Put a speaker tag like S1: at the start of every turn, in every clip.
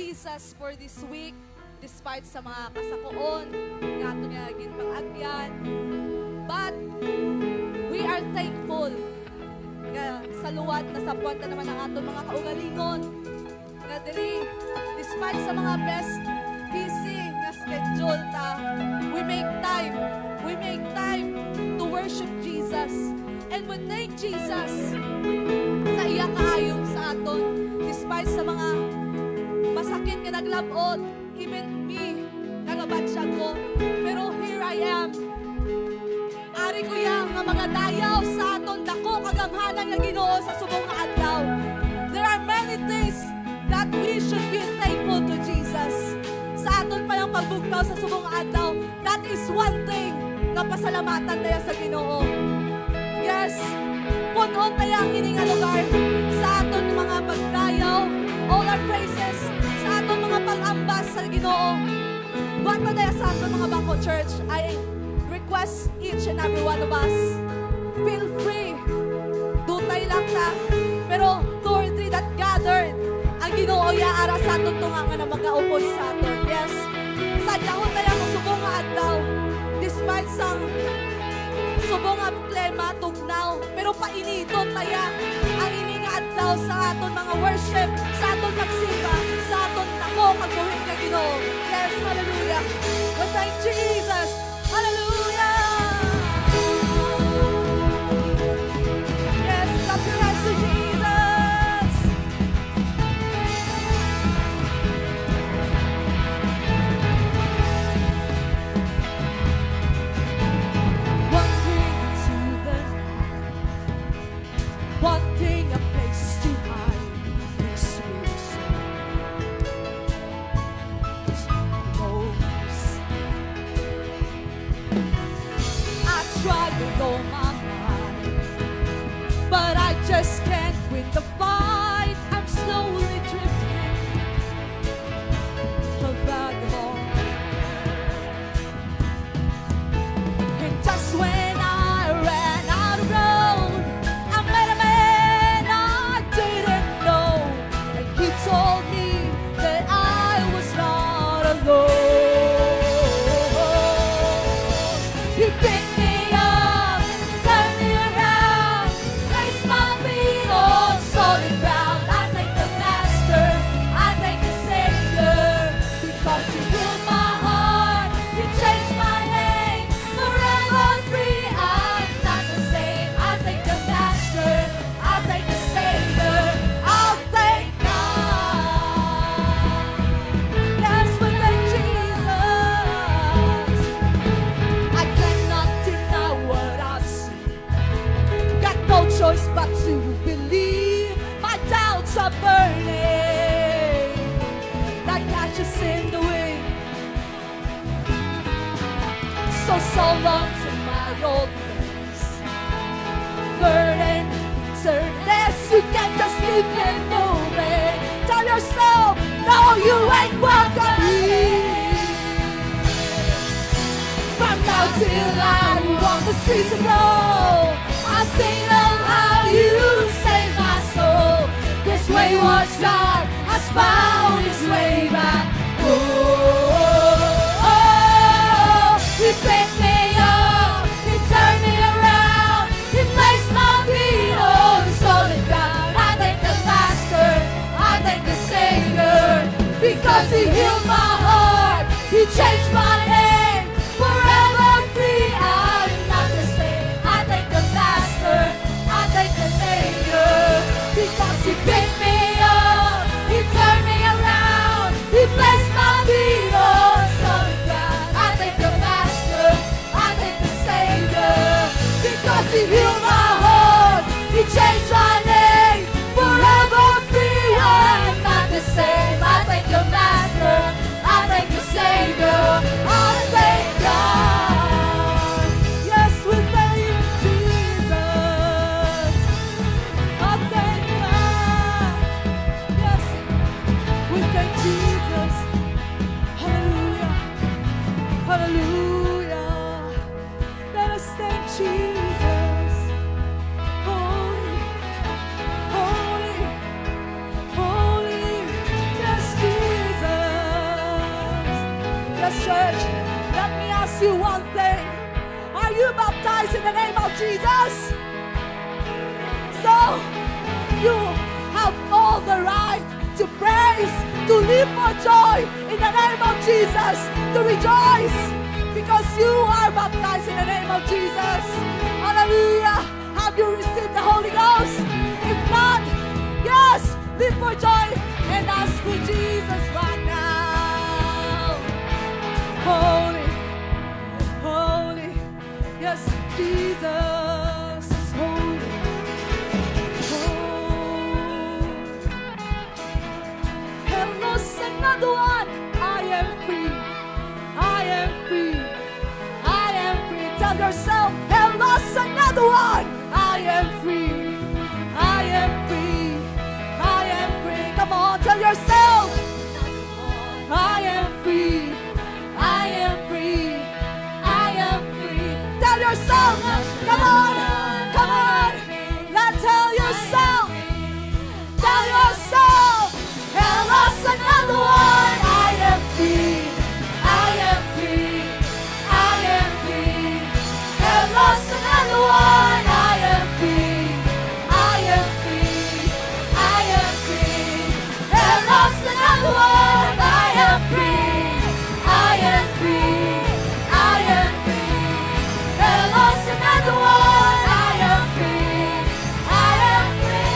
S1: Jesus for this week, despite sa mga kasakoon, nga ito nga ginpang-agyan. But, we are thankful nga sa luwad na sa puwanta naman ang aton mga kaugalingon. Nga diri, despite sa mga best busy nga schedule ta, we make time to worship Jesus. And we thank Jesus sa iya kaayong sa aton, despite sa mga masakit nga naglabot, even me, nagabatsya ko. Pero here I am. Ari ko yang nga mga dayaw sa aton dako kagamhanan nga Ginoo sa subong nga adlaw. There are many things that we should be thankful to Jesus. Sa aton pa lang pagbugtaw sa subong nga adlaw, that is one thing nga pasalamatan tayo sa Ginoo. Yes, punon tayo ang ining nga lugar sa aton mga pagdayaw, all our praises sa aton mga pag-ambas sa Ginoo. Buhat pa tayo sa aton mga bangko church, I request each and every one of us, feel free, dutay lang ta, pero 2 or 3 that gathered, ang Ginoo yaara sa aton tungangan na magkaupos sa aton. Yes, sa dahon tayo ang subong nga adlaw, despite sang subong nga plema tugnaw, pero painiton tayo ang ini nga adlaw sa aton mga worship, sa aton pagsimba, sa aton nako pagbuhit nga Ginoo. Yes, hallelujah. We thank Jesus. Hallelujah. Yes, clap your hands to Jesus. Wanting a place to hide this weary soul. I tried with all my might, but I just can't win the fight. I'm slowly drifting, a vagabond. And just when I ran out of road, I met a man I didn't know, and he told me that I was not alone. He picked me up, turned me around, placed my feet on solid ground. I thank the Master, I thank the Savior, because He healed my heart, He changed my name, forever free. I'm not the same. I thank the Master, I thank the Savior, I'll thank God. Yes, we thank Jesus. I cannot deny what I've seen. Got no choice but to believe. My doubts are burning like ashes in the wind. So long to my old friends. Burden, bitterness, you can just keep it moving. Tell yourself, no, you ain't welcome here. From now till I walk the streets of gold, I sing of how you saved my soul. This wayward star has found its way back. He picked me up, He turned me around, He placed my feet on solid ground. I thank the Master, I thank the Savior, because He healed my heart, He changed my name, forever free. I'm not the same. I thank the Master, I thank the Savior, because He picked me up, He turned me around, He placed my feet on solid ground. I thank the Master, I thank the Savior, because He healed my heart, He changed my name, forever free. I'm not the same. I thank the Master, I thank the Savior, I Jesus, church. Let me ask you one thing. Are you baptized in the name of Jesus? So, you have all the right to praise, to leap for joy in the name of Jesus, to rejoice, because you are baptized in the name of Jesus. Hallelujah. Have you received the Holy Ghost? If not, yes, leap for joy and ask for Jesus right now. Holy, holy, yes, Jesus is holy. And lost another one. I am free. I am free. I am free. Tell yourself, have lost another one. I am free. I am free. I am free. Come on, tell yourself, I am free. I am free. I am free. Tell yourself, come on, come on. Let's tell yourself. Tell yourself, have lost another one. I am free. I am free. I am free. Have lost another one. I am free. I am free. I am free. Have lost another one. I am free. I am free. I am free. Have lost another one. I am free. I am free.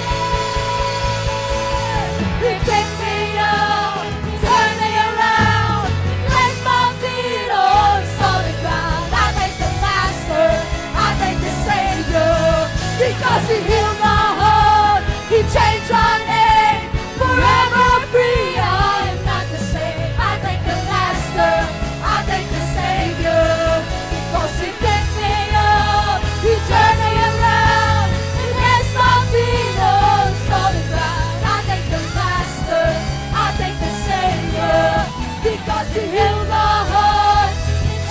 S1: He picked me up, turned me around, placed my feet on solid ground. I thank the Master, I thank the Savior, because He healed my heart, He changed my name, forever free. I am not the same. I thank the Master, I thank the Savior, because He picked me up, He turned me around, He placed my feet on solid ground. I thank the Master, I thank the Savior, because He healed my heart,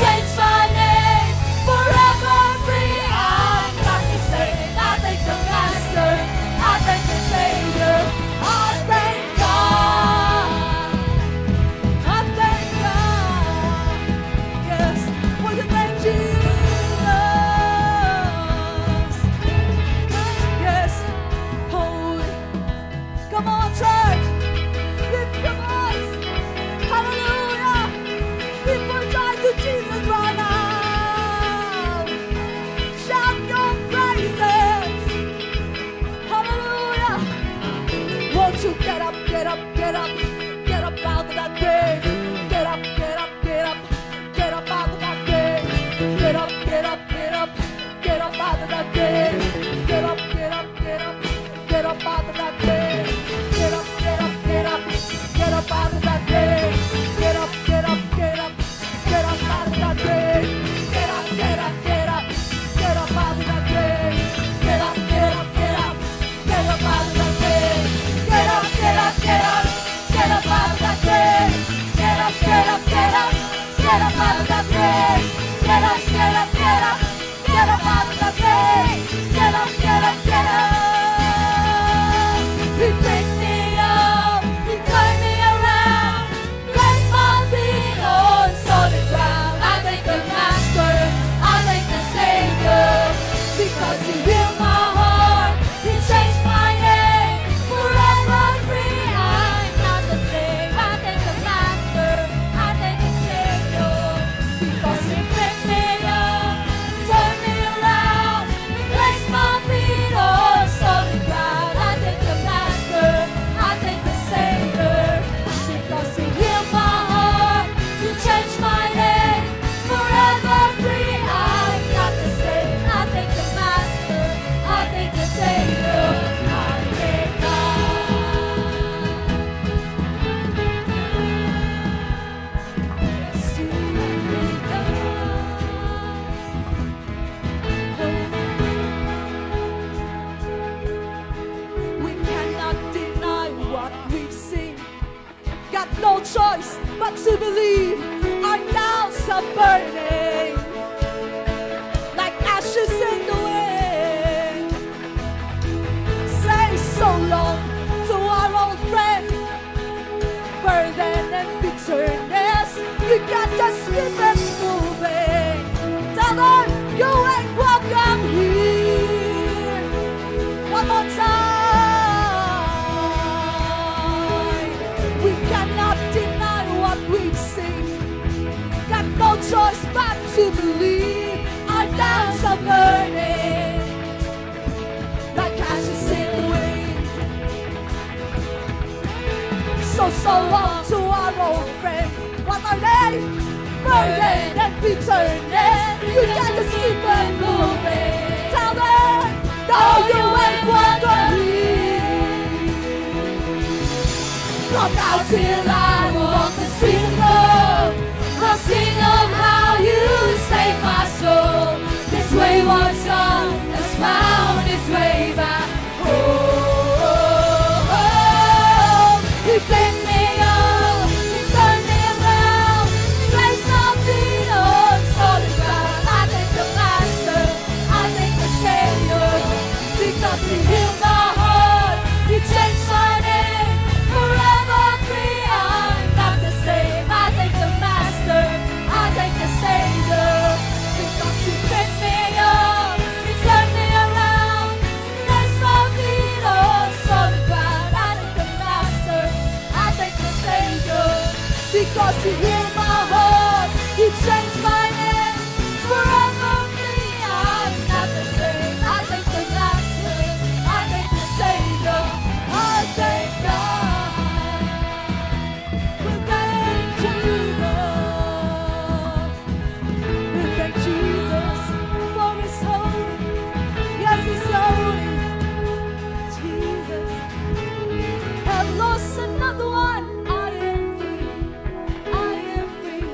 S1: changed my name, forever free. I'm not the same. I thank the Master, I thank the Savior, I thank God, I thank God. Yes, for the name Jesus. Yes, holy. Come on, church. Lift your voice. Hallelujah. Lift for joy to Jesus right now. Shout your praises. Hallelujah. Won't you get up, get up, get up, get up out of that grave. Get up, get up, get up, get up out of that grave. Get up, get up, get up, get up out of that grave. Get up, get up, get up, get up out of that grave. Get up, get up, get up, get up out of that grave. Get up, get up, get up, get up out of that grave. Get up, get up, get up, get up out of that grave. Get up, get up, get up, get up out of that grave. Get up, get up, get up, get up out of that grave. Get up, get up, get up, get up out of that grave. Get up, get up, get up, get up out of that grave. Get up, get up, get up. He picked me up, He turned me around, placed my feet on solid ground. I thank the Master, I thank the Savior, because He healed my heart, He changed my name, forever free. I'm not the same. I thank the Master, I thank the Savior, because He picked me keep it moving. Tell them you ain't welcome here. One more time. We cannot deny what we've seen. Got no choice but to believe. Our doubts are burning like ashes in the wind. So long to our old friends. What are they? Burden and bitterness. You gotta keep it moving. Tell them, no, you ain't welcome here. From now till I walk the streets of love, I'll sing of how you saved my soul. This wayward son has found his way back home. He picked me up, he turned me around, placed my feet on solid ground. I thank the Master, I thank the Savior, because He healed my heart, He changed my name, forever free. I'm not the same. I thank the Master, I thank the Savior, because He picked me up, He turned me around, placed my feet on solid ground. I thank the Master, I thank the Savior, because He healed my heart, He changed my name, forever free. I'm not the same. I thank the Master, I thank the Savior, I thank God. We thank Jesus. We thank Jesus for His holy. Yes, He's holy. Jesus. Have lost another one. I am free. I am free.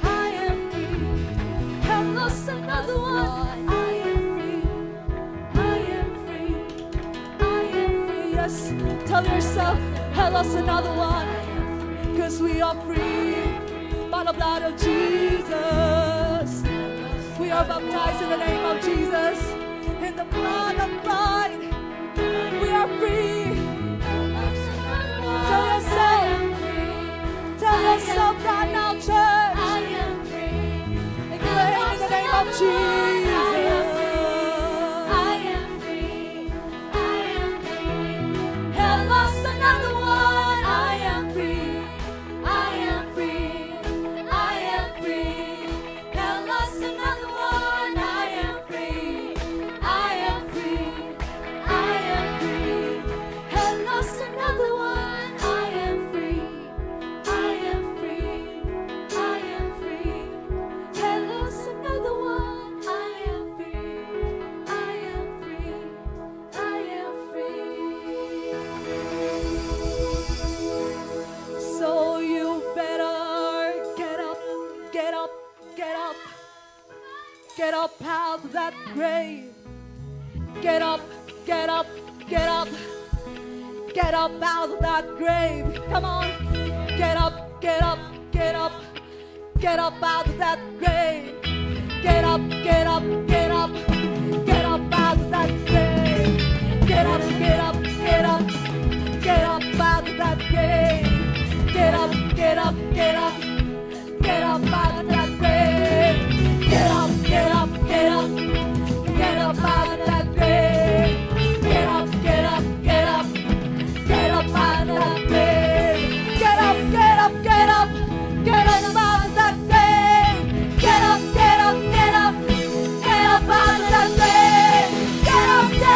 S1: I am free. Have lost another one. I am free. I am free. I am free. Yes, tell yourself, have lost another one. Because we are free by the blood of Jesus. We are baptized in the name of Jesus. In the blood of God, we are free. Tell yourself right now, church. Declare in the name of Jesus. Have lost another one. I am free. I am free. I am free. Have lost another one. I am free. I am free. I am free. Have lost another one. I am free. I am free. I am free. Have lost another one. I am free. I am free. I am free. So you better get up, get up, get up. Get up out of that grave. Get up, get up, get up. Get up out of that grave. Come on. Get up, get up, get up. Get up out of that grave. Get up, get up, get up. Get up out of that grave. Get up, get up, get up. Get up out of that grave. Get up, get up, get up. Get up out of that grave. Get up, get up, get up. Get up out of that grave. Get up, get up, get up. Get up out of that grave. Get up, get up, get up. Get up out of that grave. Get up, get up, get up. Get up out of that grave. Get up, get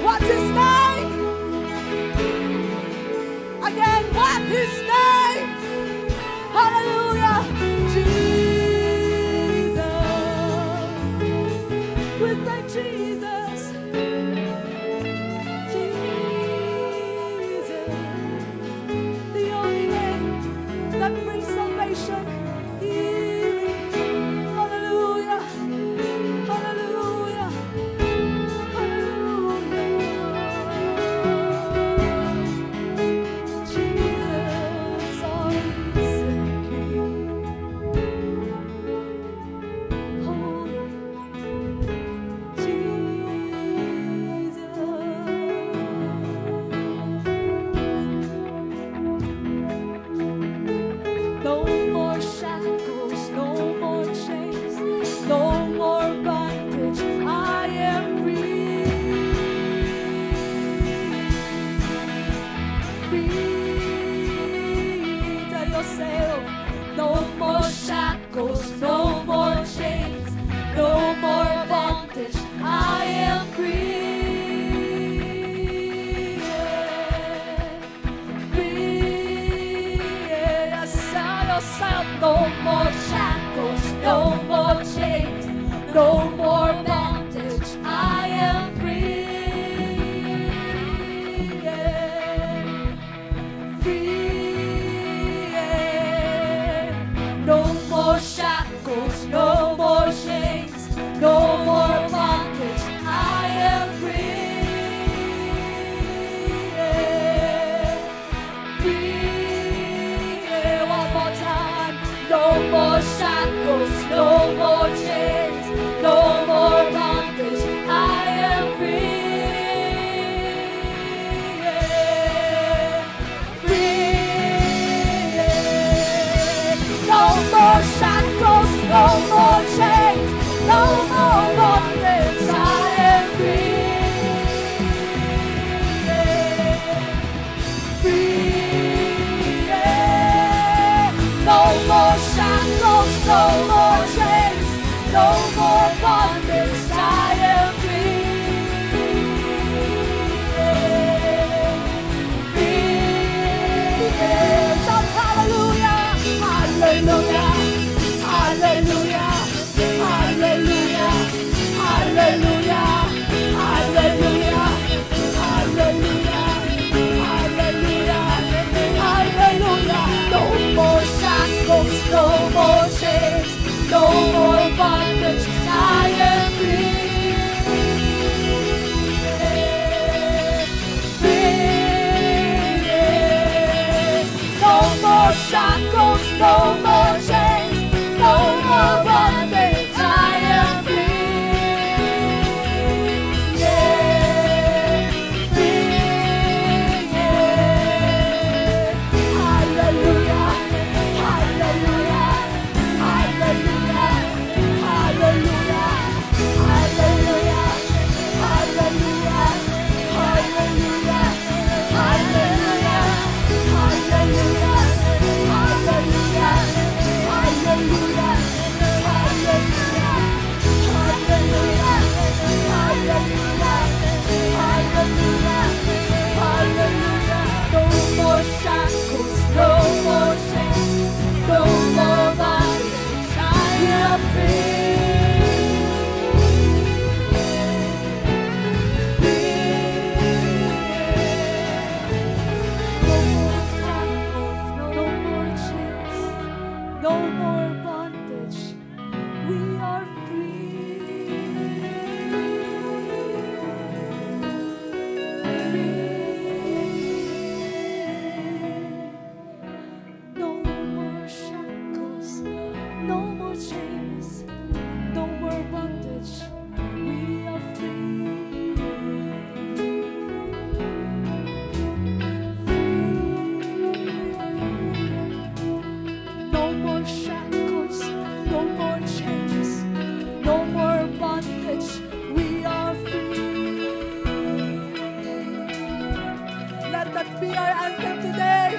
S1: What's his name? Again, what his name? Hallelujah. Jesus. We thank Jesus. Jesus. The only name that brings salvation. Healing. Hallelujah. Hallelujah. Hallelujah. Jesus, our risen King. Holy Jesus. No more shackles, no more chains, no more bondage. I am free. Free. Tell yourself, no more shackles, no more chains, no more bondage. I am free. Free. Yes, tell yourself, no more shackles, no more chains, no more bondage. I am free. Free. No more shackles, no more chains, no more bondage. I am free. Free. One more time. No more shackles, no more chains, no more bondage. I am free. Free. No more shackles, no more chains, no more bondage. I am free. Free. No more shackles, no more chains, no more bondage. I am free. Free. Shout hallelujah, hallelujah, hallelujah, hallelujah, hallelujah, hallelujah, hallelujah, hallelujah, hallelujah. No more shackles, no more chains, no more bondage. I am free. Free. No more shackles, no more chains, no more bondage. I am free. Free. Hallelujah, hallelujah, hallelujah, hallelujah, hallelujah, hallelujah, hallelujah, hallelujah, hallelujah, hallelujah, hallelujah, hallelujah, hallelujah, hallelujah, hallelujah. No more shackles, no more chains, no more bondage. I am free. No more chains, no more bondage. We are no more shackles, no more chains, no more bondage. We are free. No more shackles, no more chains, no more bondage. We are free. Let that be our anthem today.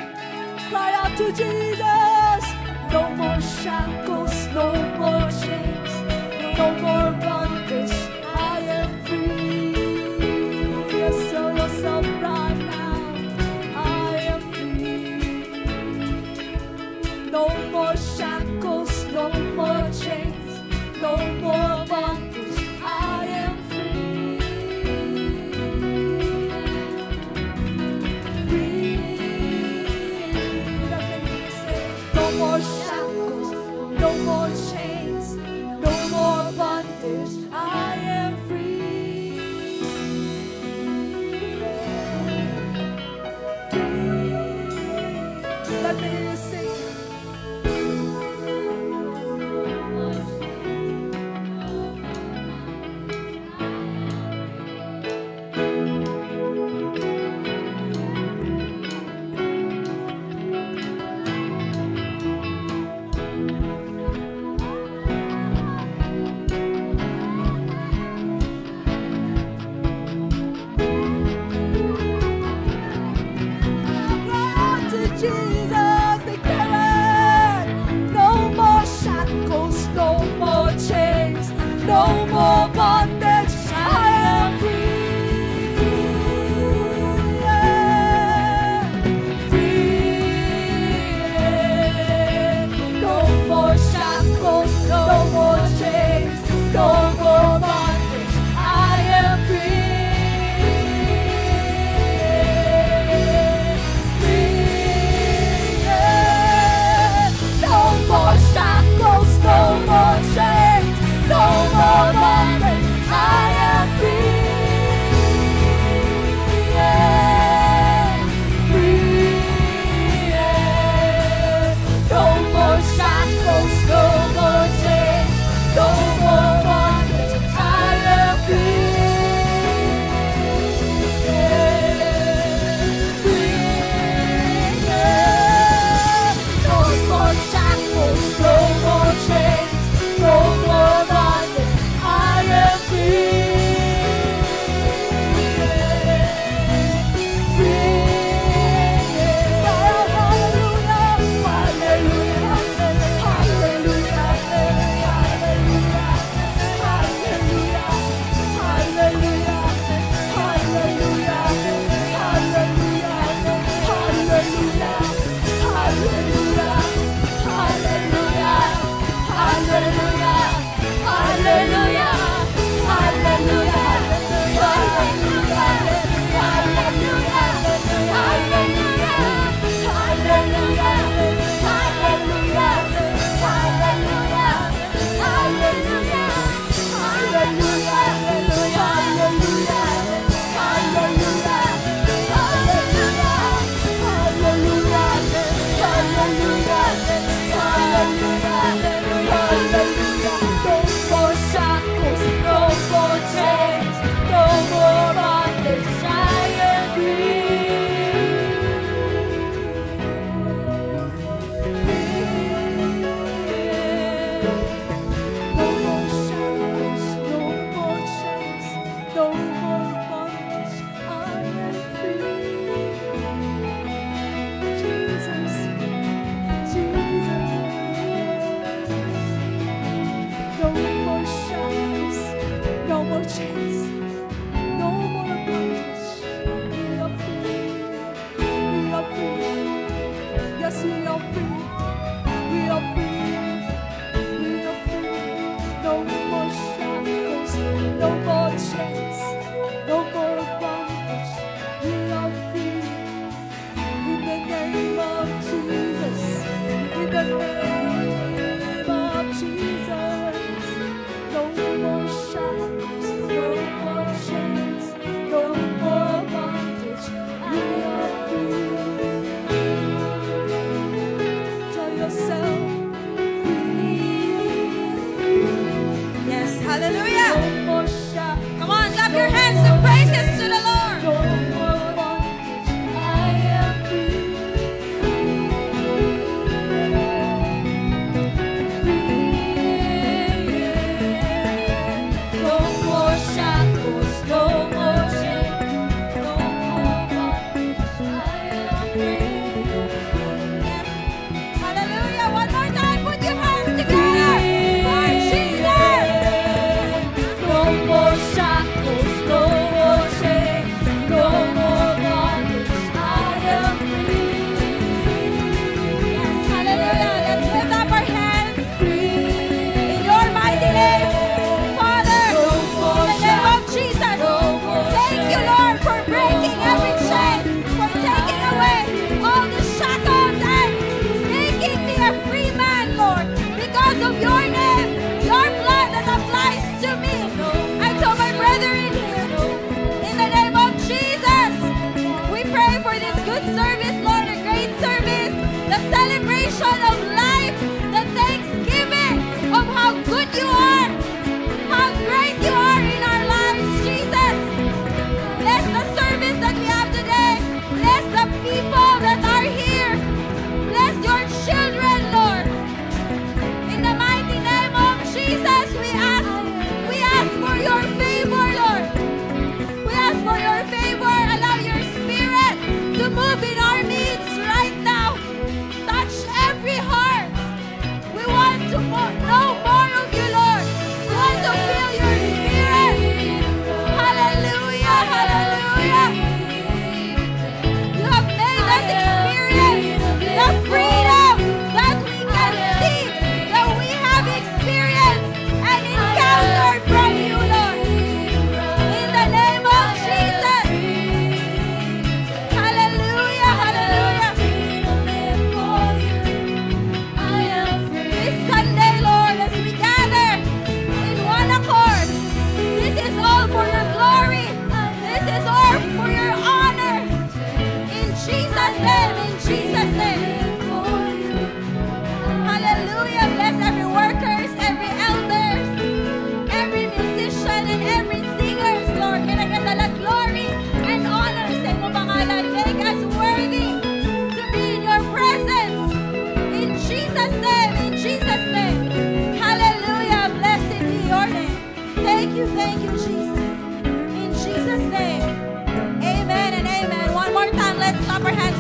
S1: Cry out to Jesus. No more shackles, no more chains, no more bondage. I am free. Yes,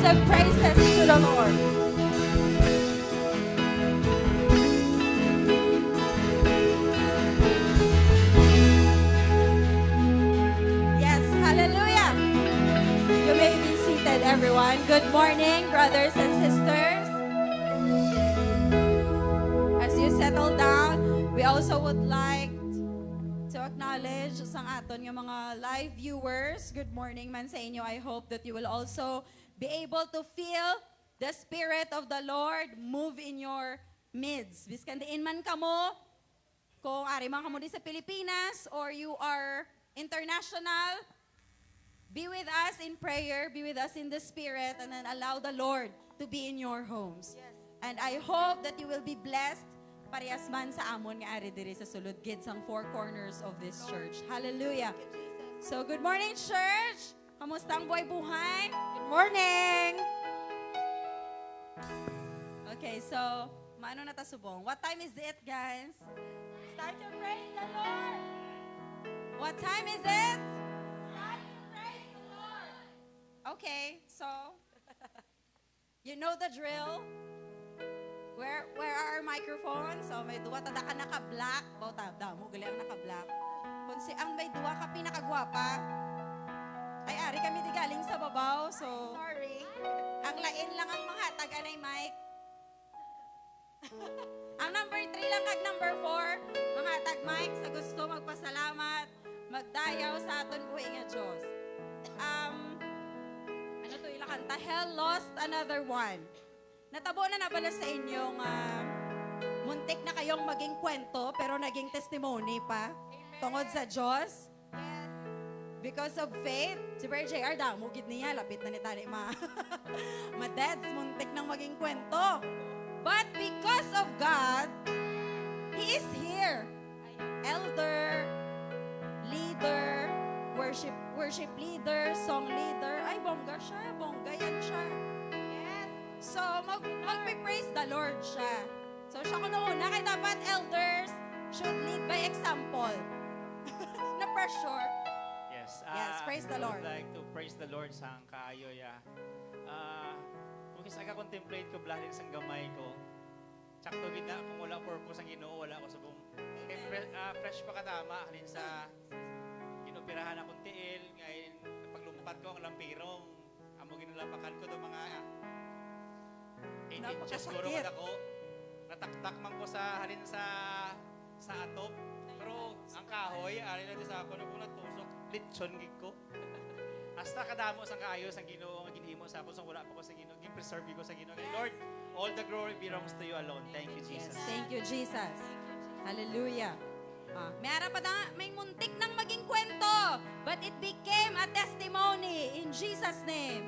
S2: and praises to the Lord. Yes, hallelujah. You may be seated, everyone. Good morning, brothers and sisters. As you settle down, we also would like to acknowledge sang aton yung mga live viewers. Good morning man sa inyo. I hope that you will also be able to feel the Spirit of the Lord move in your midst. Biskan diin man kamo, kung ari man kamo di sa Pilipinas or you are international, be with us in prayer, be with us in the Spirit, and then allow the Lord to be in your homes. And I hope that you will be blessed parehas man sa amon nga ari diri sa sulod gid sang four corners of this church. Hallelujah. So good morning, church. Kamusta ang buhay-buhay? Good morning. Okay, so maano na ta subong? What time is it, guys? Start to praise the Lord. What time is it? Start to praise the Lord. Okay, so you know the drill. Where are our microphones? So may duwa tada ka naka-black. Bauta, damo gali ang naka-black. Kung si ang may duwa ka pinakagwapa, ay ari kami di galing sa babaw. So sorry. Ang lain lang ang mga hatag anay mic. Ang number 3 lang kag number 4, mga hatag mic sa gusto magpasalamat, magdayaw sa aton buhi nga Dios. Ano to ila kanta? Hell lost another one. Natabo na nabala sa inyong muntik na kayong maging kwento pero naging testimony pa tungod sa Diyos. Because of faith, si Brother JR damo gid niya, lapit na ni tani ma-deads, muntik nang maging kwento. But because of God, He is here. Elder, leader, worship leader, song leader. Ay, bongga siya, bongga yan siya. So, mag-praise the Lord siya. So, siya ko na kaya dapat elders should lead by example. Na pressure.
S3: Yes.
S2: Yes, praise the Lord.
S3: I would like to praise the Lord sa kaayo ya. Kung isa ka contemplate ko blahin sang gamay ko. Sakto gid na kung wala purpose ang Ginoo, wala ko subong. Kay fresh pa katama halin sa ginoperahan akong tiil ngayon paglumpat ko ang lampirong. Amo ginulapakan ko do mga 8 inches siguro kad ako. Nataktak man ko sa halin sa atop. Pero ang kahoy, ari na sa ako kung natusok, litson gid ko. Hasta kadamo sang kaayo sang Ginoo nga ginhimo sa ako sang wala pa ko sa Ginoo, gi-preserve ko sa Ginoo. Lord, all the glory belongs to you alone. Thank you, Jesus.
S2: Yes, thank you, Jesus. Hallelujah. May muntik nang maging kwento, but it became a testimony in Jesus' name.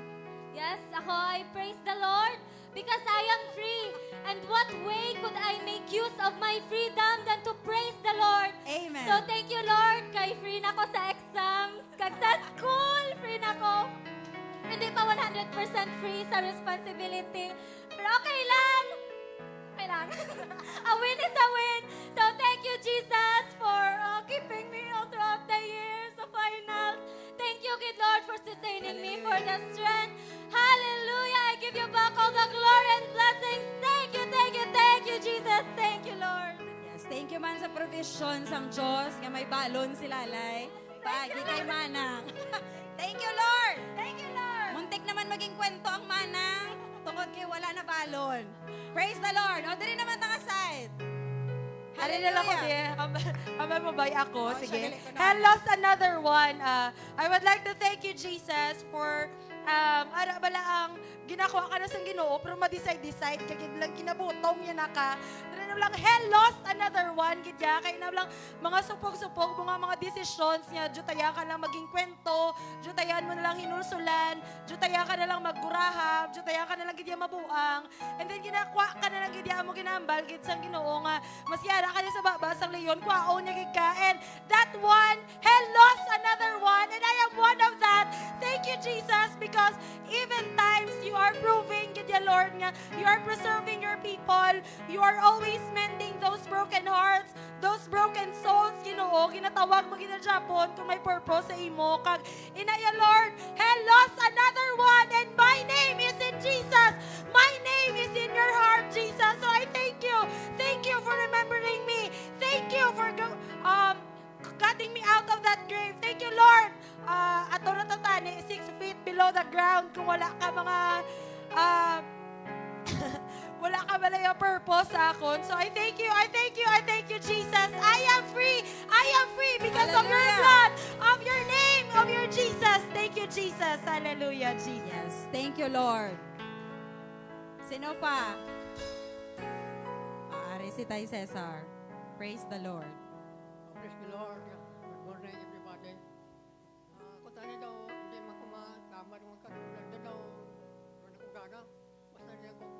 S4: Yes, ako I praise the Lord because I am free. And what way could I make use of my freedom than to praise the Lord?
S2: Amen.
S4: So thank you, Lord, kay free na ko sa exams, kag sa school, free na ko. Hindi pa 100% free sa responsibility. Pero okay lang. Okay lang. A win is a win. So thank you, Jesus, for keeping me all throughout the years of finals. Thank you, good Lord, for sustaining me, for the strength. Hallelujah. I give you back all the glory and blessings. Thank you, Jesus. Thank you, Lord.
S2: Yes, thank you man sa provision sang Diyos nga may balon si Lalay. Pagi kay Manang. Thank you, Lord.
S4: Thank you, Lord.
S2: Muntik naman maging kwento ang Manang tungod kay wala na balon. Praise the Lord. O, dili naman tanga side.
S5: Halina lang ko din. Amal mo ba ako?
S2: Oh,
S5: Sige.
S2: siya, dali ko na.
S5: And lost another one. I would like to thank you, Jesus, for ara bala ang ginakuha ka na sa Ginoo pero ma-decide kay lang kinabutong yan naka. Pero lang lost another one gidya kay na lang mga supog-supog mga decisions niya jutaya ka lang maging kwento, jutayan mo na lang hinulsulan, jutaya ka na lang maggurahab, jutaya ka na lang gidya mabuang. And then ginakuha ka na lang gidya mo ginambal gid sang Ginoo nga masyara ka sa baba sang leyon kwaon niya gid ka. And that one lost another one and I am one of that. Thank you, Jesus, because even times you are proving, Gidya Lord, nga you are preserving your people. You are always mending those broken hearts, those broken souls, Ginoo. Ginatawag mo ginadjapon kung may purpose sa imo. Kag inaya, Lord, lost another one and my name is in below the ground kung wala ka mga ah, wala ka malaya purpose sa akon. So I thank you, Jesus. I am free because of your
S2: Hallelujah.
S5: blood, of your name, of your Jesus. Thank you, Jesus. Hallelujah, Jesus.
S2: Yes, thank you, Lord. Sino pa? Maaari si Tay Cesar. Praise the Lord.
S6: Praise the Lord. Good morning, everybody. Kung tani daw, hindi tama naman katulad na daw, wala kong gana. Basta niya kung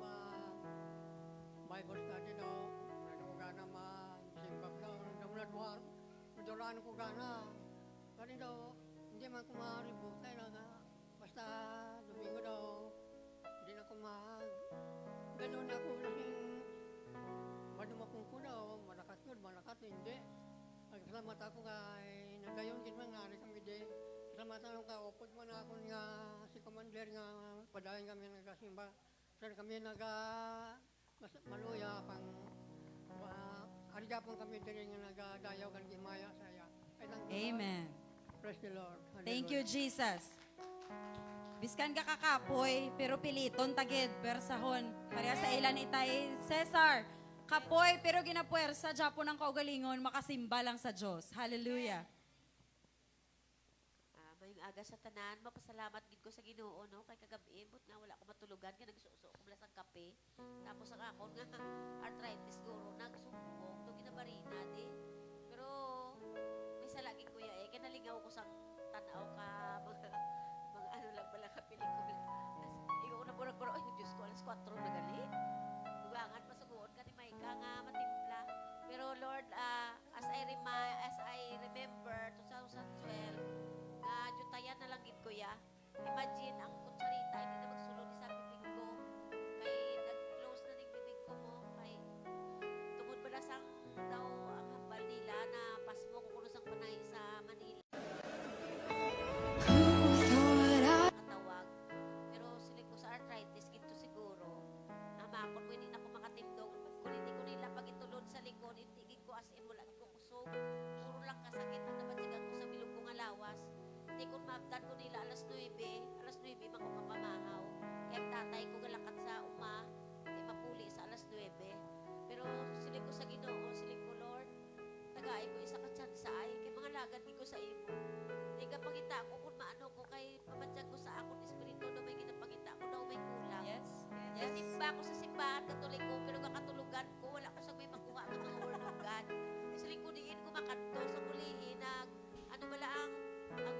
S6: Bible study daw, wala kong gana simbag daw, namulat war, maduraan ko gana. Tani daw, hindi man kumaribot, kaya na, basta Domingo daw, hindi na ganun ako lasing, madumakong ko daw, malakas yun, malakas hindi. Salamat ako kay nagayon gid man nga kami di. Salamat ako ka upod man ako nga si commander nga padayon kami nagasimba. Sir kami maluya pang arga pong kami diri nga nagadayaw kan gimaya saya.
S2: Amen.
S6: Praise the Lord.
S2: Thank you, Jesus. Biskan ka kakapoy, pero piliton tagid, persahon. Pareha sa ilan itay, Cesar. Kapoy, pero ginapuwersa, Japo ng kaugalingon, makasimba lang sa Diyos. Hallelujah.
S7: Mayong aga sa tanan, mapasalamat gid ko sa Ginoo no kay kagabi but nga wala ko matulugan kay nagsuso ko blas ang kape. Tapos ang akon nga arthritis guro nagsumbong to ginabarina di. Pero may salagi kuya kay nalingaw ko sang tanaw ka mga ano lang pala ka pelikula. Ikaw na pura ay Diyos ko alas 4 na gali. Dugangan pasugoon ka ni Maika nga matimpla. Pero Lord, as I remember 2012 nga jutayan na lang gid ko ya. Imagine ang kutsarita hindi na magsulod sa bibig ko. Kay nag-close na ning bibig ko mo kay tungod ba sang daw ang hambal nila na pasmo ko kuno sang panay sa Manila. Katawag. Pero sila ko sa arthritis gito siguro. Amakon mo hindi na ko makatindog. Kung hindi ko nila pag itulod sa likod, hindi ko as in wala ko kusog. Puro lang kasakit ang nabatigan ko sa bilog kong alawas. Hindi ko maabdan ko nila alas 9 makapapamahaw. Kaya ang tatay ko galakat sa uma, mapuli sa alas 9. Pero siling ko sa Ginoo, siling ko Lord, tagaay ko isa ka tsansa ay, kay mga lagad ko sa imo. Hindi ka pangita ko kung maano ko, kay pabadyag ko sa akong espiritu na may ginapangita ko daw may kulang.
S2: Yes.
S7: Yes. Simba ko sa simbahan, katulig ko, pero kakatulugan ko, wala ko sa may makuha ng mga orlogan. Siling ko diin ko makanto sa kulihin, ano bala ang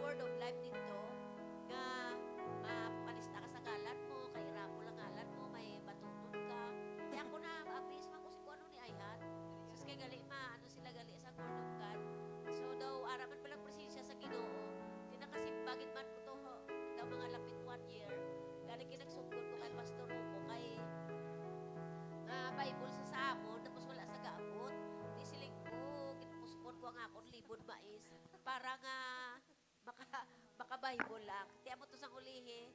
S7: word of life dito, nga palista ka sa ngalan mo, kay ramo lang ngalan mo, may matunon ka. Kaya ako na, abis man ko si kuano ni Ayat. Sus kay gali ano sila gali sa word of God. So daw, araman palang presensya sa Ginoo, tinakasimbagin man ko to, daw mga lapit 1 year. Gani kinagsugod ko kay Pastor Rupo, kay Bible sa amon, tapos wala sa gaabot. Di siling ko, ginapuspon ko ang akong libod mais. Para nga, maka-Bible lang. Tiyan mo to sa ulihi.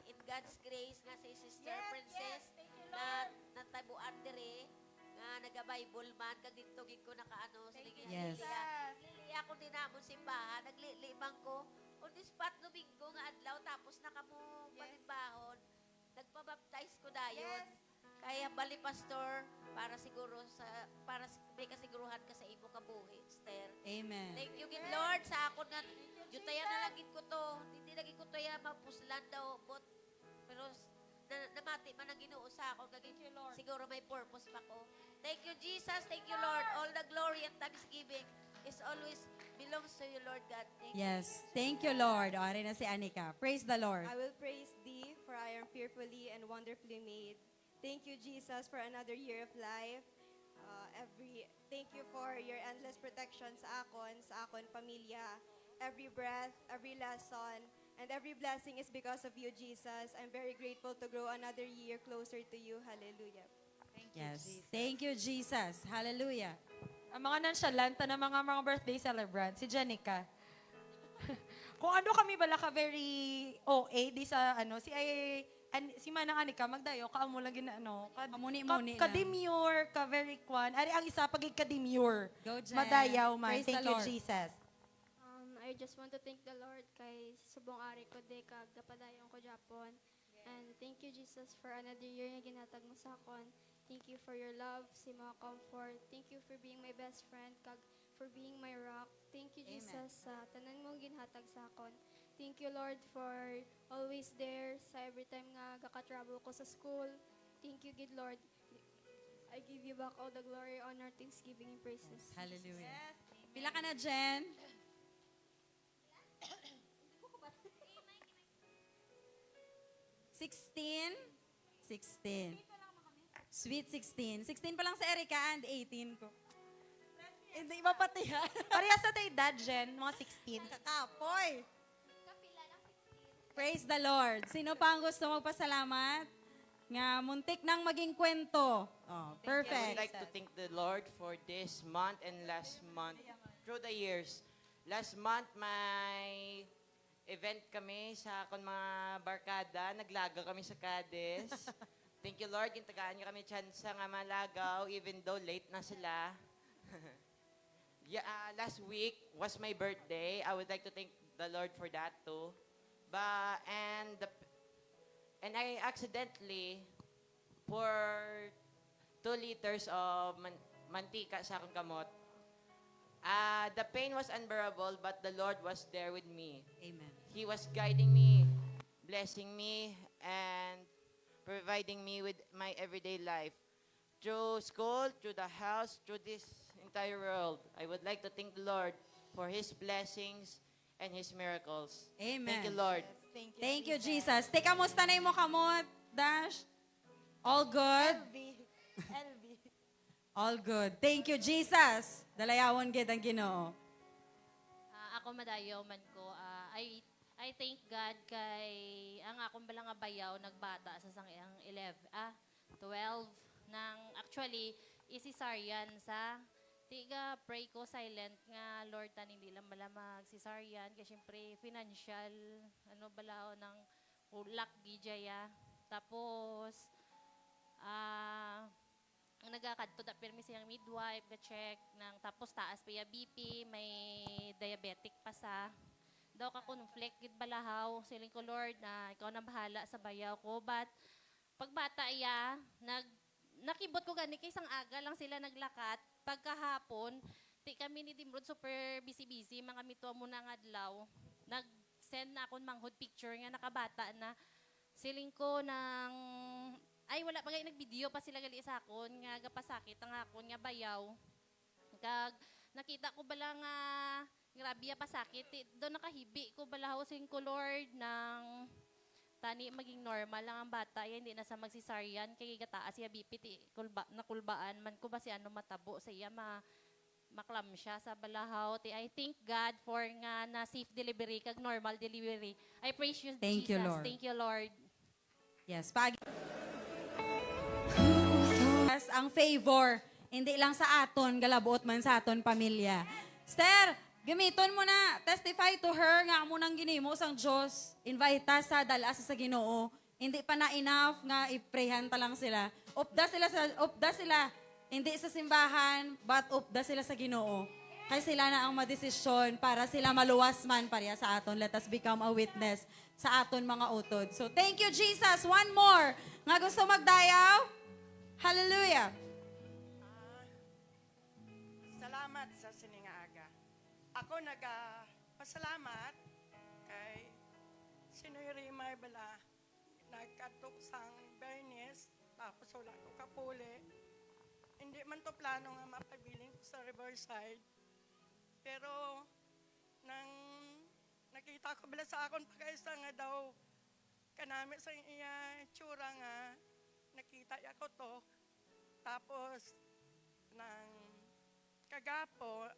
S7: In God's grace nga si Sister Princess na natabuan dire nga naga-Bible man kag dito gid ko nakaano siling
S2: Yes.
S7: Lili ako din namon simbahan naglilibang ko on the spot Domingo nga adlaw tapos nakamo panimbahon nagpabaptize ko dayon. Kaya bali pastor para siguro may kasiguruhan ka sa imo kabuhi, Esther.
S2: Amen.
S7: Thank you, gid Lord, sa ako na, jutaya na lang gid ko to. Hindi lagi ko to ya mapuslan daw, but, pero namati man ang Ginoo sa ako. Siguro may purpose pa ko. Thank you, Jesus. Thank you, Lord. All the glory and thanksgiving is always belongs to you, Lord God. Thank you.
S2: Yes. Thank you, Lord. O, ari na si Anika. Praise the Lord.
S8: I will praise thee, for I am fearfully and wonderfully made. Thank you, Jesus, for another year of life. Thank you for your endless protection sa akon pamilya. Every breath, every lesson, and every blessing is because of you, Jesus. I'm very grateful to grow another year closer to you. Hallelujah.
S2: Yes. Thank you, Jesus. Hallelujah.
S5: Ang mga nonchalant na mga birthday celebrant, si Jenica. Kung ano kami bala ka very OA di sa si Manang Anika magdayo ka mo lang ginaano
S2: Kamuni-muni lang.
S5: ka-demure ka very kwan ari ang isa pagig ka-demure
S2: Go, Jen.
S5: madayaw man.
S2: Praise
S5: Thank
S2: the
S5: you,
S2: Lord.
S5: Jesus.
S8: I
S9: I just want to thank the Lord kay subong ari ko de kag napadayon ko Japon. And thank you Jesus for another year nga ginhatag mo sa akon. Thank you for your love, si mga comfort. Thank you for being my best friend kag for being my rock. Thank you Jesus sa tanan mong ginhatag sa akon. Thank you Lord for always there sa every time nga gaka-travel ko sa school. Thank you good Lord. I give you back all the glory, honor, thanksgiving, and praises.
S2: Hallelujah. Pila ka na, Jen? 16? 16. Sweet 16. 16 pa lang sa Erica and 18 ko. Hindi ba pati ha?
S5: Parehas sa tayo dad, Jen, mga 16.
S2: Kakapoy! Praise the Lord. Sino pa ang gusto magpasalamat? Nga muntik nang maging kwento. Oh,
S10: I would
S2: perfect.
S10: like to thank the Lord for this month and last month, through the years. Last month, may event kami sa akong mga barkada. Naglaga kami sa Cadiz. Thank you, Lord. Gintagaan niyo kami chance nga malagaw, even though late na sila. Yeah, last week was my birthday. I would like to thank the Lord for that too. And I accidentally poured 2 liters of mantika sa akong kamot. The pain was unbearable, but the Lord was there with me.
S2: Amen.
S10: He was guiding me, blessing me, and providing me with my everyday life. Through school, through the house, through this entire world. I would like to thank the Lord for His blessings and His miracles.
S2: Amen.
S10: Thank you, Lord.
S2: Thank you, Jesus. Teka, kamusta na mo kamot, Dash? All good? All good. Thank you, Jesus. Dalayawon gid ang Ginoo.
S11: Ako madayo man ko. I thank God kay ang akong balang nga bayaw nagbata sa sangyang 12 nang actually isisaryan sa tiga pray ko silent nga Lord tan hindi lang bala magsisaryan kasi syempre financial balao ng ulak gijaya tapos ang nagakadto da permi siyang midwife ga check nang tapos taas pa ya BP may diabetic pa sa daw ka conflict gid balahaw siling ko Lord na ikaw na bahala sa bayaw ko but pagbata iya nakibot ko gani kay isang aga lang sila naglakat pagkahapon ti kami ni Dimrod super busy mga mito mo na nga adlaw nag-send na akon manghod picture nga nakabata na siling ko ng ay wala pa gay nagvideo pa sila gali sa akon nga gapasakit ang akon nga bayaw kag nakita ko bala nga grabe ya pasakit do nakahibi ko bala hosing ko Lord ng tani maging normal lang ang bata ya hindi na sa magsisaryan kay gataas siya BP ti nakulbaan man ko ba si ano matabo sa iya maklam siya sa balahaw ti I thank God for nga na safe delivery kag normal delivery I praise you
S2: Thank
S11: Jesus
S2: you, Lord.
S11: thank you Lord.
S2: Yes, Yes, ang favor hindi lang sa aton galabuot man sa aton pamilya. Esther, gamiton mo na, testify to her nga mo nang ginimo sang Diyos. Invite ta sa dala sa Ginoo. Hindi pa na enough nga i-prayhan ta lang sila. Upda sila, hindi sa simbahan, but upda sila sa Ginoo. Kaya sila na ang madesisyon para sila maluwas man pareha sa aton. Let us become a witness sa aton mga utod. So thank you Jesus. One more. Nga gusto magdayaw? Hallelujah.
S12: Salamat sa sininga aga. Ako nagpasalamat kay Sinoy Rimay bala nagkatok sang Bernice tapos wala ko kapuli. Hindi man to plano nga mapabiling ko sa Riverside. Pero nang nakita ko bala sa akon pagkaisa nga daw kanami sa iya tsura nga nakita ko to. Tapos nang kagapon,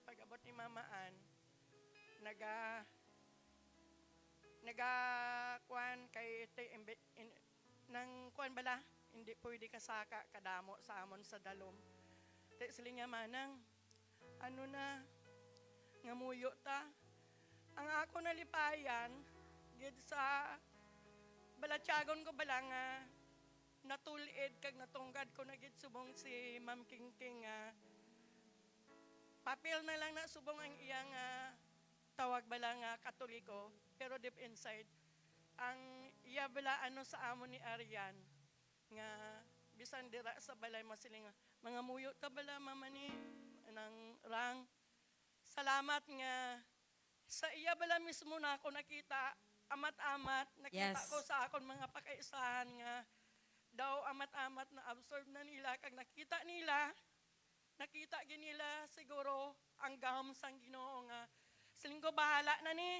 S12: pag-abot ni Mamaan, kuan kay nang kuan bala, hindi pwede kasaka kadamo sa amon sa dalom. Te sila nga manang, ano na, ngamuyo ta. Ang ako nalipayan, gid sa balatyagon ko bala nga, natulid kag natungkad ko na gid subong si Ma'am King nga papel na lang na subong ang iyang tawag bala nga Katoliko, pero deep inside, ang iya bala ano sa amo ni Arian, nga bisan dira sa balay masiling mga muyo ta bala mama ni ng rang. Salamat nga sa iya bala mismo na ako nakita, amat-amat, nakita
S2: Yes.
S12: ko sa akon mga pakaisahan nga daw amat-amat na absorb na nila kag nakita ginila siguro ang gahom sang Ginoo nga siling ko bahala na ni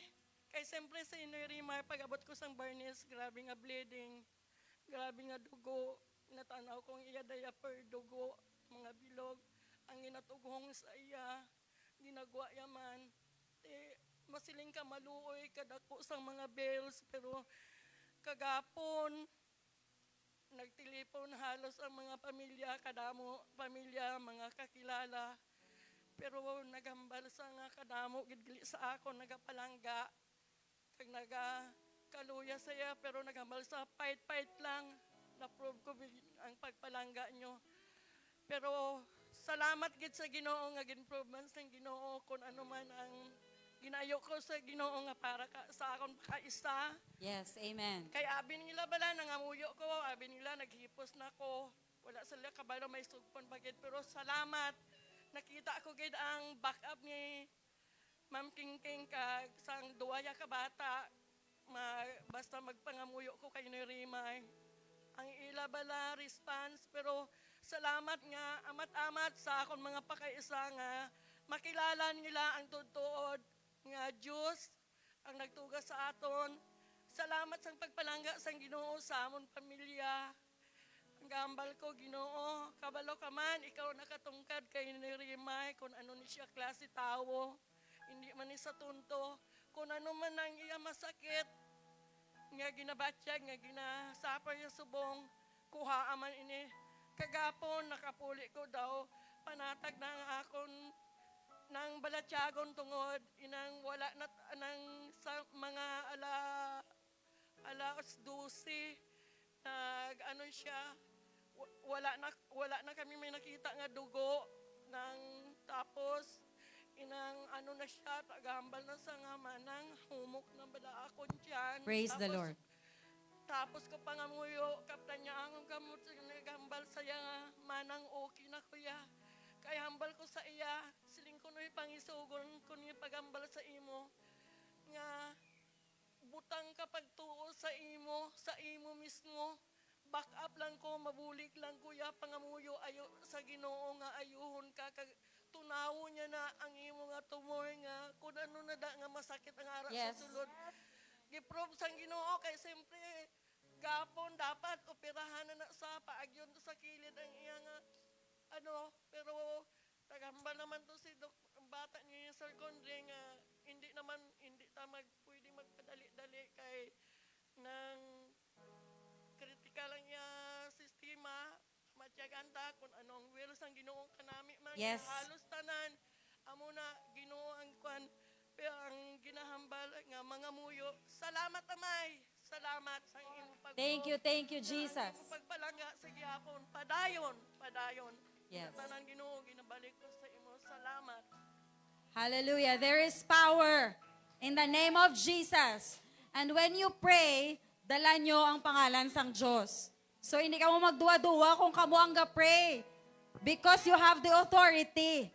S12: kay siyempre sa Inoy pag-abot ko sang Barnes, grabe nga bleeding, grabe nga dugo, natanaw kong iya diaper dugo, mga bilog ang ginatughong sa iya, ginagwa yaman masiling ka maluoy kadako sang mga bills, pero kagapon nagtilipon halos ang mga pamilya, kadamo pamilya, mga kakilala, pero nagambal sa nga kadamo gidgili sa ako, nagapalangga kag nagakaluya saya, pero nagambal sa fight lang, na-prove ko ang pagpalangga nyo, pero salamat gid sa Ginoo nga ginprove man sa Ginoo kung ano man ang ginayo ko sa Ginoo nga para sa akong pakaisa.
S2: Yes, amen.
S12: Kay abi nila bala nangamuyo ko, abi nila naghipos na ko. Wala sila kabalo may sugpon bagid, pero salamat. Nakita ko gid ang backup ni Ma'am King kag sang duwaya ka bata. Basta magpangamuyo ko kay Nerimay. Ang ila bala response, pero salamat nga amat-amat sa akong mga pakaisa nga makilala nila ang tutuod nga Diyos ang nagtuga sa aton. Salamat sa pagpalangga sang Ginoo sa amon pamilya. Ang gambal ko, Ginoo, kabalo ka man, ikaw nakatungkad kay Nerimay kung ano ni siya klase tawo. Hindi man ni sa tunto. Kung ano man ang iya masakit, nga ginabatsyag, nga ginasapar yung subong, kuha man ini. Kagapon, nakapuli ko daw, panatag na akon nang balatyagon tungod inang wala na nang sa mga alas 12 ano siya wala na kami may nakita nga dugo nang tapos inang ano na siya tagambal na sa nga manang humok na bala akon diyan.
S2: Praise the Lord.
S12: Tapos ko pangamuyo kapta niya ang gamot sa nagambal saya nga manang okay na kuya. Kaya hambal ko sa iya, siling ko no'y pangisugon, ko no'y pagambal sa imo, nga butang kapag tuo sa imo mismo, back up lang ko, mabulig lang kuya, pangamuyo ayo sa Ginoo nga ayuhon ka, kag tunawo niya na ang imo nga tumor nga, kung ano na da nga masakit ang ara
S2: Yes.
S12: sa sulod. Giprove sang Ginoo, kay siyempre, gapon dapat operahan na sa paagyon sa kilid ang iya nga, pero tagambal naman to si ang bata niya Sir Condre nga hindi ta pwede magpadali-dali kay nang kritikal lang niya sistema matyaganta kung anong will sang Ginoo kanami man
S2: Yes.
S12: halos tanan amo na Ginoo ang kwan pero ang ginahambal nga mga muyo salamat amay salamat sa imong
S2: Thank you, Jesus.
S12: pagpalangga sa gihapon padayon
S2: Yes.
S12: tanan Ginoo ginabalik ko sa imo salamat.
S2: Hallelujah. There is power in the name of Jesus. And when you pray, dala nyo ang pangalan sang Diyos. So hindi ka mo magduwa-duwa kung kamo ang ga-pray. Because you have the authority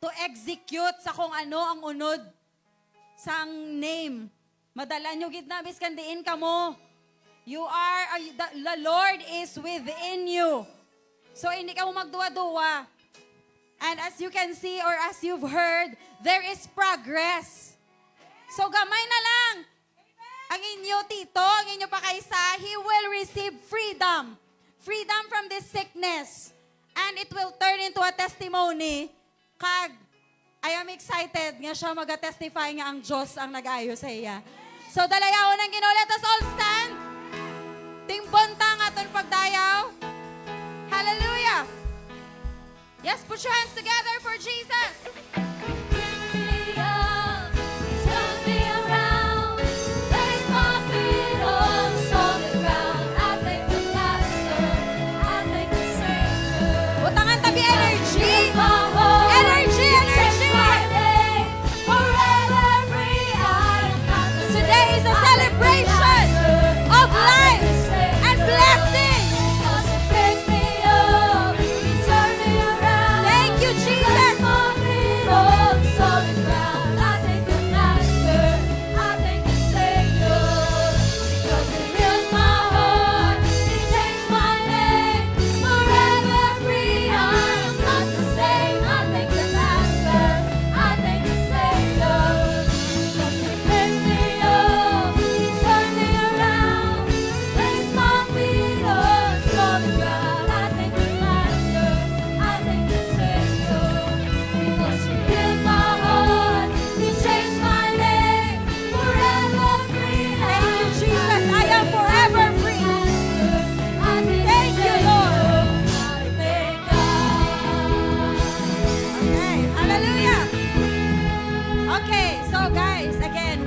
S2: to execute sa kung ano ang unod sang name. Madala nyo gid na biskan diin kamo. The Lord is within you. So hindi ka mo magduwa-duwa. And as you can see or as you've heard, there is progress. So gamay na lang. Ang inyo tito, ang inyo pakaisa, he will receive freedom. Freedom from this sickness. And it will turn into a testimony. Kag, I am excited nga siya mag-testify nga ang Diyos ang nag-ayo sa iya. So dalayaw ng Ginoo, let us all stand. Tingbontang aton pagdayaw. Hallelujah. Yes, put your hands together for Jesus. Utangan tabi energy. Energy, energy. Today is a celebration of life and blessing. Thank you, Jesus.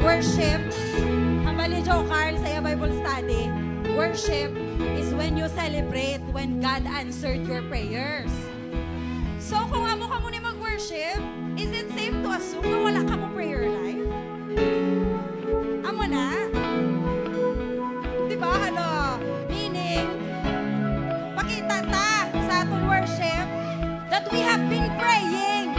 S2: Worship, Hamali Joe Carl sa Bible study, worship is when you celebrate when God answered your prayers. So kung amo ka muna mag-worship, is it safe to assume na wala ka mo prayer life? Amo na? Di ba? Meaning, pakita ta sa atong worship that we have been praying,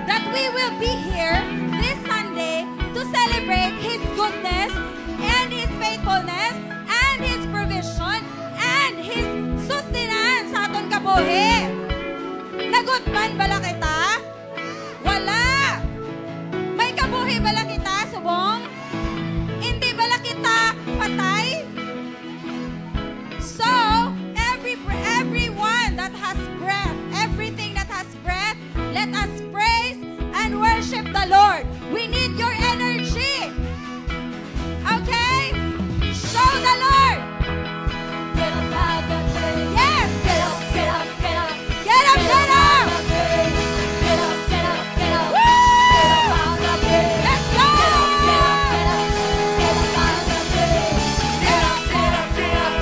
S2: that we will be here this Sunday to celebrate His goodness and His faithfulness and His provision and His sustenance sa aton kabuhi. Nagutman bala kita? Wala! May kabuhi bala kita, subong? Hindi bala kita patay? So, everyone that has breath, everything that has breath, let us praise and worship the Lord. We need your energy. Okay? Show the Lord. Get up out of bed. Yes. Get up, get up, get up. Get up, get up. Get up, get up, get up. Woo! Get up out of bed. Let's go. Get up, get up, get up. Get up out of bed. Get up, get up, get up.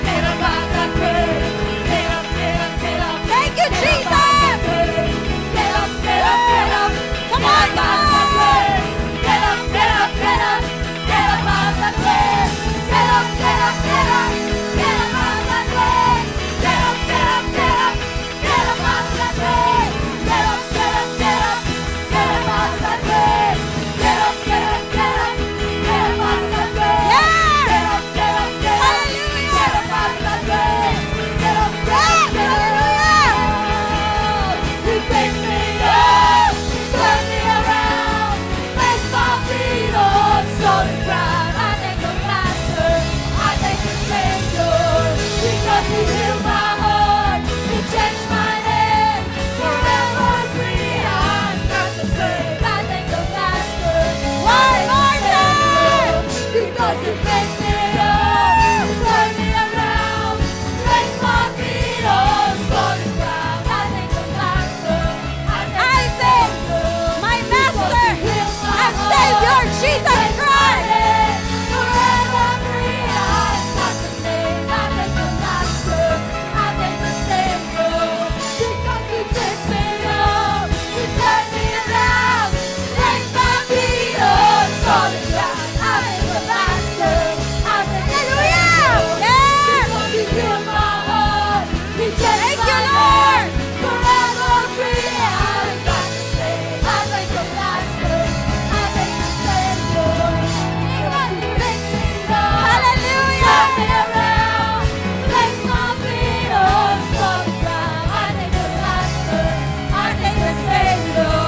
S2: Get up out of bed. Get up, get up, get up. Thank you, Jesus. Get up, get up, get up. Come on, God. Get up, get up, get up. Get up out of bed. Get up, get up, get up. Get up out of bed. Get up, get up, get up. Get up out of bed. Get up, get up, get up. Get up out of bed. Get up, get up, get up. Get up out of bed. Yeah! Get up, get up, get up. Hallelujah! Get up out of bed. Get up, get up, get up. Hallelujah! You pick me up, turn me around, place my feet on solid ground. I thank the Master, I thank the Savior, because He healed my heart, He changed my name, forever free. I'm not the same. I thank the Master, one more time, because He picked me up, turn me around, place my feet on solid ground. I thank the Master, I thank my Master and Savior Jesus Christ. Forever free, I'm not the same. I thank the Master, I thank the Savior, because He picked me up, He turned me around, placed my feet on solid ground. I thank the Master, I thank the Savior, because He healed my heart, He changed my name, forever free, I'm not the same. I thank the Master, I thank the Savior, because He picked me up, hallelujah, turned me around, placed my feet on solid ground. I thank the Master, I thank the Savior,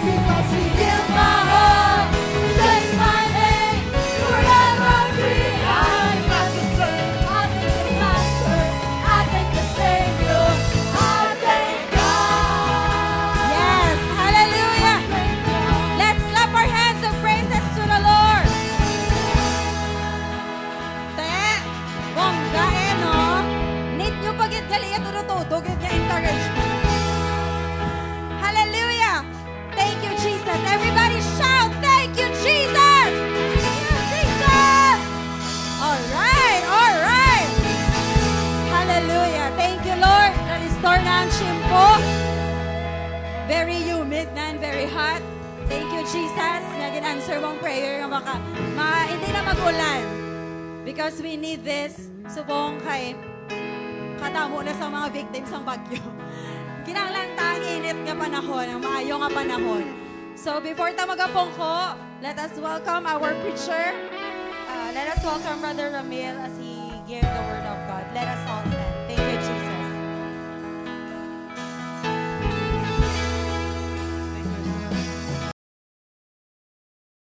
S2: because He healed my heart, He changed my name, forever free, I'm not the same. I thank the Master, I thank the Savior, I thank God. Yes, hallelujah. Let's clap our hands and praises to the Lord. Te, bongga no? Need nyo pagit gali ito tuto, give niya encouragement. Hallelujah. Thank you, Jesus. Everybody shout, thank you, Jesus. Thank you, Jesus. All right, all right. Hallelujah. Thank you, Lord. Na-restore na ang shimpo. Very humid na and very hot. Thank you, Jesus, nga gin-answer mong prayer nga hindi na magulan. Because we need this. Subong kay katamo na sa mga victims ng bagyo. Kinahanglan ta ang init nga panahon, ang maayo nga panahon. So before ta magapongko, let us welcome our preacher. Let us welcome Brother Ramil as he gave the word of God. Let us